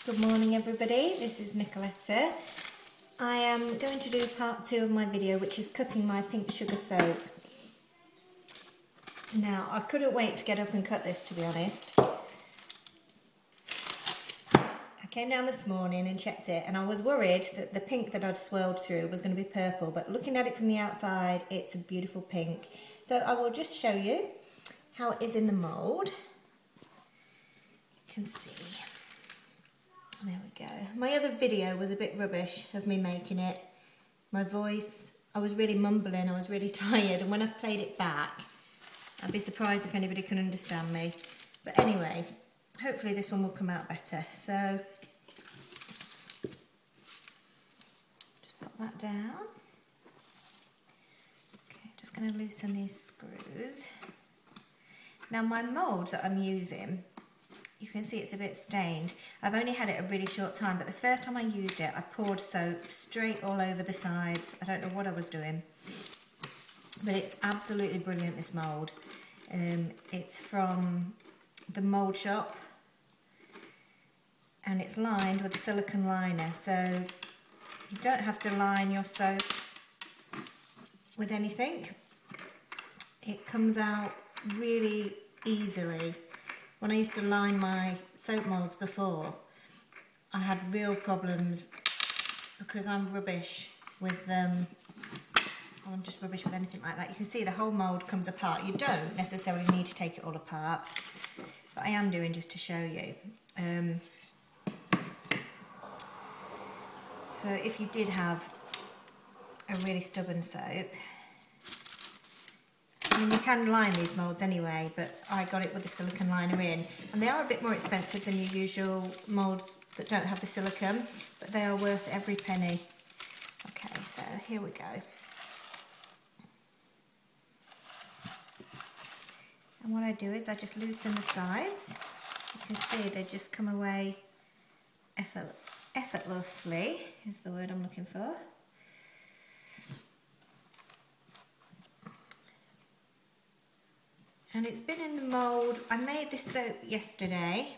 Good morning everybody, this is Nicoletta. I am going to do part 2 of my video, which is cutting my pink sugar soap. Now, I couldn't wait to get up and cut this, to be honest. I came down this morning and checked it, and I was worried that the pink that I'd swirled through was going to be purple, but looking at it from the outside, it's a beautiful pink. So I will just show you how it is in the mould. You can see. There we go. My other video was a bit rubbish of me making it. My voice, I was really mumbling, I was really tired, and when I've played it back, I'd be surprised if anybody can understand me. But anyway, hopefully this one will come out better. So, just put that down. Okay, just going to loosen these screws. Now my mould that I'm using, you can see it's a bit stained. I've only had it a really short time, but the first time I used it, I poured soap straight all over the sides. I don't know what I was doing, but it's absolutely brilliant, this mould. It's from the mould shop, and it's lined with a silicone liner, so you don't have to line your soap with anything. It comes out really easily. When I used to line my soap moulds before, I had real problems because I'm rubbish with them. I'm just rubbish with anything like that. You can see the whole mould comes apart. You don't necessarily need to take it all apart, but I am doing just to show you. So if you did have a really stubborn soap, I mean, you can line these moulds anyway, but I got it with the silicone liner in, and they are a bit more expensive than your usual moulds that don't have the silicone, but they are worth every penny. Okay, so here we go. And what I do is I just loosen the sides. You can see they just come away effortlessly, is the word I'm looking for. And it's been in the mould. I made this soap yesterday.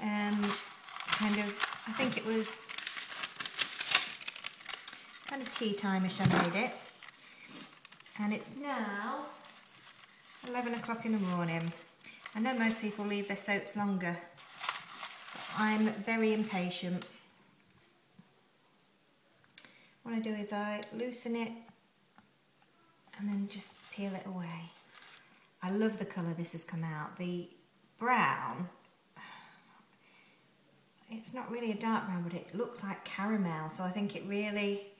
I think it was kind of tea time-ish I made it. And it's now 11 o'clock in the morning. I know most people leave their soaps longer, but I'm very impatient. What I do is I loosen it and then just peel it away. I love the colour this has come out. The brown, it's not really a dark brown, but it looks like caramel, so I think it really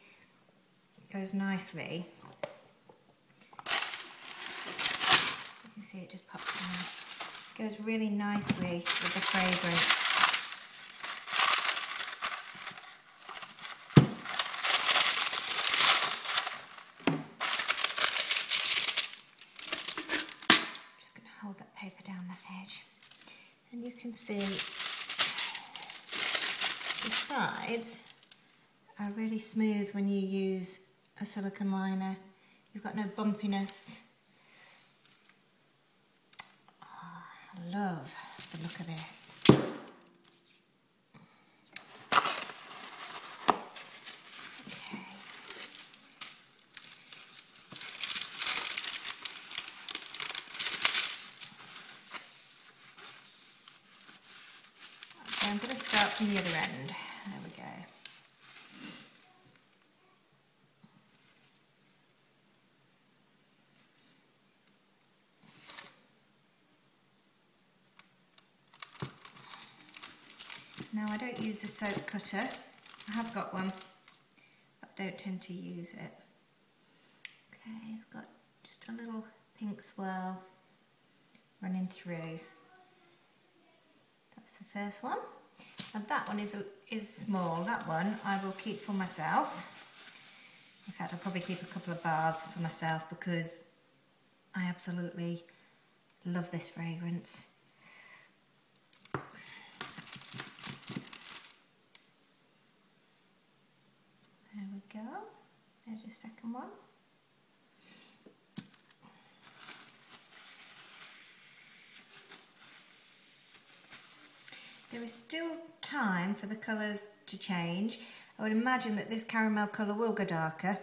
goes nicely. You can see it just pops out. It goes really nicely with the fragrance. Hold that paper down that edge, and you can see the sides are really smooth when you use a silicone liner. You've got no bumpiness. Oh, I love the look of this. I'm going to start from the other end. There we go. Now I don't use a soap cutter. I have got one, but I don't tend to use it. Okay, it's got just a little pink swirl running through. That's the first one. And that one is small. That one I will keep for myself. In fact, I'll probably keep a couple of bars for myself because I absolutely love this fragrance. There we go. There's your second one. There there is still time for the colours to change. I would imagine that this caramel colour will go darker,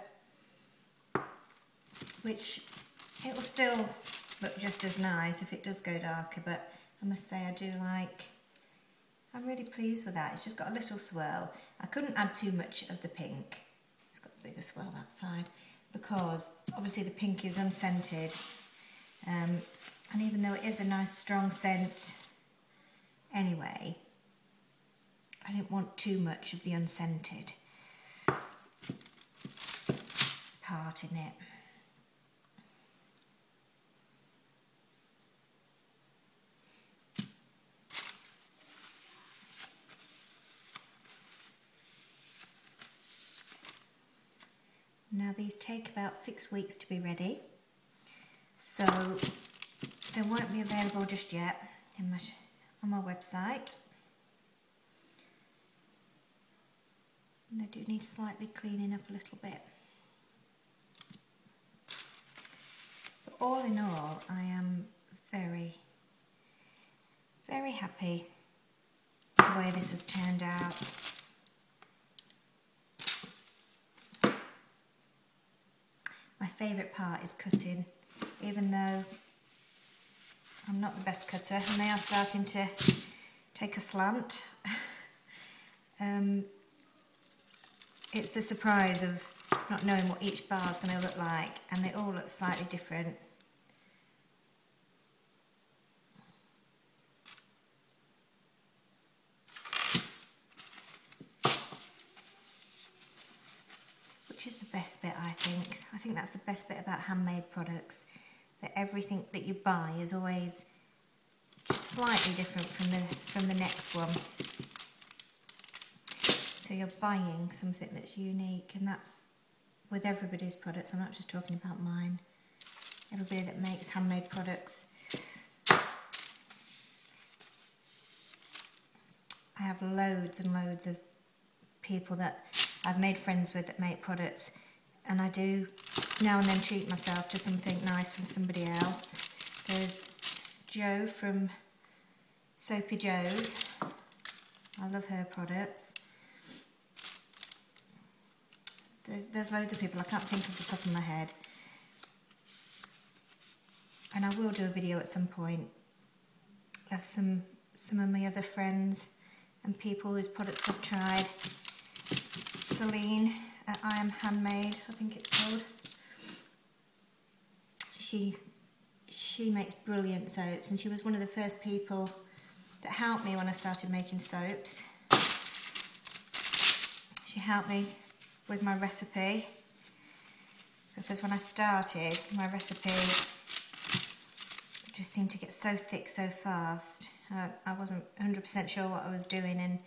which it will still look just as nice if it does go darker, but I must say I'm really pleased with that. It's just got a little swirl. I couldn't add too much of the pink. It's got a bigger swirl that side because obviously the pink is unscented, and even though it is a nice strong scent anyway, I didn't want too much of the unscented part in it. Now these take about 6 weeks to be ready, so they won't be available just yet on my website. And they do need slightly cleaning up a little bit. But all in all, I am very, very happy with the way this has turned out. My favourite part is cutting, even though I'm not the best cutter and they are starting to take a slant. It's the surprise of not knowing what each bar is going to look like, and they all look slightly different. Which is the best bit, I think. I think that's the best bit about handmade products, that everything that you buy is always just slightly different from the next one. So you're buying something that's unique, and that's with everybody's products. I'm not just talking about mine. Everybody that makes handmade products. I have loads and loads of people that I've made friends with that make products, and I do now and then treat myself to something nice from somebody else. There's Jo from Soapy Jo's. I love her products. There's loads of people, I can't think off the top of my head. And I will do a video at some point of some of my other friends and people whose products I've tried. Celine at I Am Handmade, I think it's called. She makes brilliant soaps, and she was one of the first people that helped me when I started making soaps. She helped me with my recipe, because when I started, my recipe just seemed to get so thick so fast. I wasn't 100% sure what I was doing, and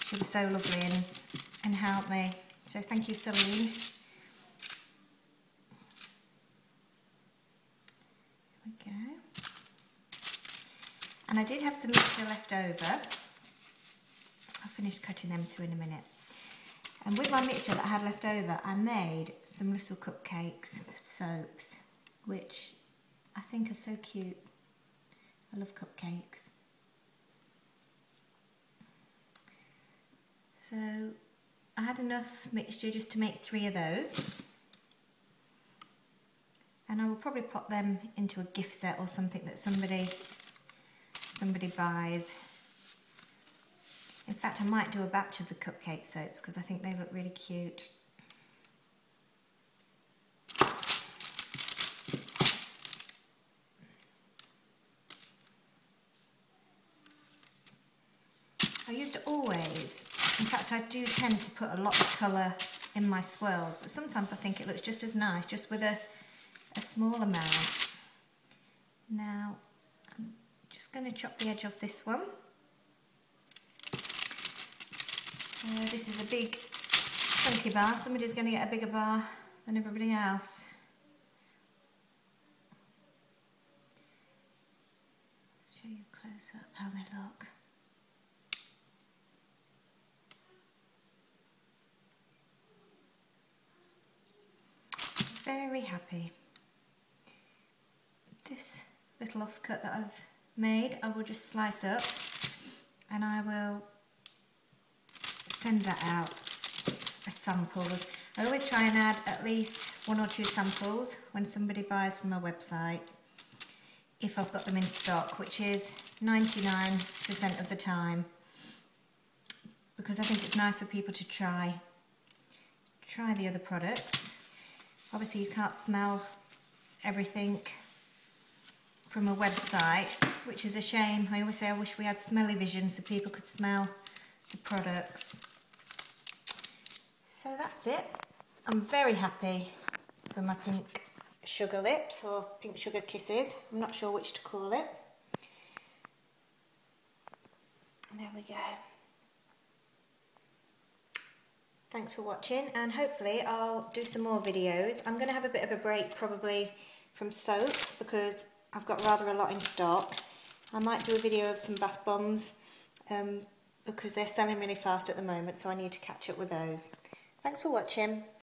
she was so lovely and helped me. So thank you, Celine. There we go. And I did have some mixture left over. I'll finish cutting them too in a minute. And with my mixture that I had left over, I made some little cupcakes, soaps, which I think are so cute. I love cupcakes. So I had enough mixture just to make 3 of those. And I will probably pop them into a gift set or something that somebody buys. In fact, I might do a batch of the cupcake soaps because I think they look really cute. I used to always, in fact I do tend to put a lot of colour in my swirls, but sometimes I think it looks just as nice just with a small amount. Now I'm just going to chop the edge off this one. So this is a big chunky bar. Somebody's going to get a bigger bar than everybody else. Let's show you close up how they look. Very happy. This little offcut that I've made, I will just slice up and I will send that out as samples. I always try and add at least 1 or 2 samples when somebody buys from my website, if I've got them in stock, which is 99% of the time, because I think it's nice for people to try the other products. Obviously you can't smell everything from a website, which is a shame. I always say I wish we had smelly vision so people could smell the products. So that's it. I'm very happy for my pink sugar lips, or pink sugar kisses. I'm not sure which to call it. There we go. Thanks for watching, and hopefully I'll do some more videos. I'm going to have a bit of a break probably from soap because I've got rather a lot in stock. I might do a video of some bath bombs because they're selling really fast at the moment, so I need to catch up with those. Thanks for watching.